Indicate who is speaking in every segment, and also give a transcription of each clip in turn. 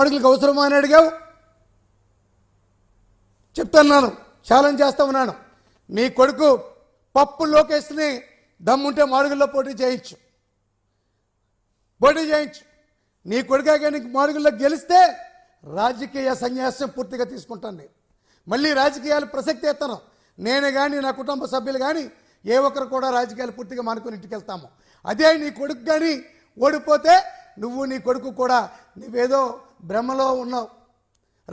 Speaker 1: అడుగులకు అవసరమా అని అడిగావు. చెప్తున్నాను, ఛాలెంజ్ చేస్తా ఉన్నాను. నీ కొడుకు పప్పు లోకేష్ని దమ్ముంటే మాడుగుల్లో పోటీ చేయించు. నీ కొడుకే కానీ మాడుగుల్లో గెలిస్తే రాజకీయ సన్యాసం పూర్తిగా తీసుకుంటాను. నేను మళ్ళీ రాజకీయాలు ప్రసక్తి ఎత్తాను. నేను కానీ నా కుటుంబ సభ్యులు కానీ ఏ ఒక్కరు కూడా రాజకీయాలు పూర్తిగా మానుకొని ఇంటికి వెళ్తాము. అదే నీ కొడుకు కానీ ఓడిపోతే నువ్వు నీ కొడుకు కూడా నువ్వేదో భ్రమలో ఉన్నావు.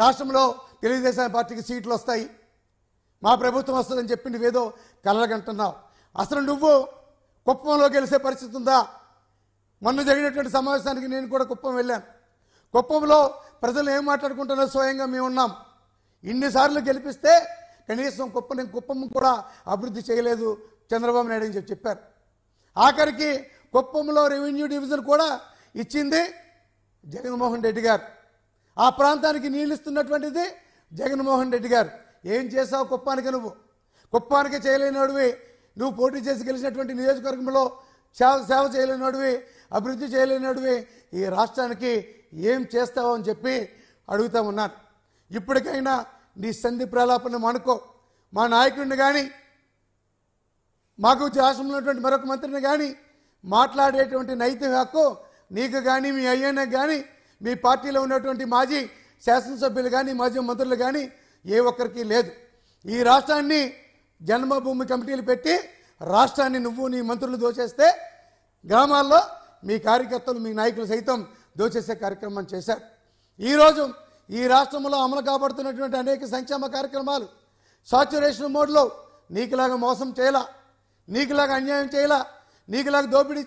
Speaker 1: రాష్ట్రంలో తెలుగుదేశం పార్టీకి సీట్లు వస్తాయి, మా ప్రభుత్వం వస్తుందని చెప్పి నువ్వేదో కలగంటున్నావు. అసలు నువ్వు కుప్పంలో గెలిచే పరిస్థితి ఉందా? మొన్న జరిగినటువంటి సమావేశానికి నేను కూడా కుప్పం వెళ్ళాను. కుప్పంలో ప్రజలు ఏం మాట్లాడుకుంటున్నారో స్వయంగా మేము ఉన్నాం. ఇన్నిసార్లు గెలిపిస్తే కనీసం కుప్పం కూడా అభివృద్ధి చేయలేదు చంద్రబాబు నాయుడు అని చెప్పారు. ఆఖరికి కుప్పంలో రెవెన్యూ డివిజన్ కూడా ఇచ్చింది జగన్మోహన్ రెడ్డి గారు. ఆ ప్రాంతానికి నీళ్ళు ఇస్తున్నటువంటిది జగన్మోహన్ రెడ్డి గారు. ఏం చేసావు కుప్పానికి? నువ్వు కుప్పానికి చేయలేనివాడివి. నువ్వు పోటీ చేసి గెలిచినటువంటి నియోజకవర్గంలో సేవ చేయలేనివాడివి, అభివృద్ధి చేయలేనివాడివి. ఈ రాష్ట్రానికి ఏం చేస్తావు అని చెప్పి అడుగుతా ఉన్నాను. ఇప్పటికైనా నీ సంధి ప్రలాపన మానుకో. మా నాయకుడిని కానీ మాకు రాష్ట్రంలో ఉన్నటువంటి మరొక మంత్రిని కానీ మాట్లాడేటువంటి నైతిక హక్కు నీకు కానీ మీ అయ్యన్నకు కానీ మీ పార్టీలో ఉన్నటువంటి మాజీ శాసనసభ్యులు కానీ మాజీ మంత్రులు కానీ ఏ ఒక్కరికి లేదు. ఈ రాష్ట్రాన్ని జన్మభూమి కమిటీలు పెట్టి రాష్ట్రాన్ని నువ్వు నీ మంత్రులు దోచేస్తే గ్రామాల్లో మీ కార్యకర్తలు మీ నాయకులు సైతం దోచేసే కార్యక్రమం చేశారు. ఈరోజు ఈ రాష్ట్రంలో అమలు కాబడుతున్నటువంటి అనేక సంక్షేమ కార్యక్రమాలు సాచ్యురేషన్ మోడ్లో నీకులాగా మోసం చేయాల, నీకులాగా అన్యాయం చేయాల, నీకులాగా దోపిడీ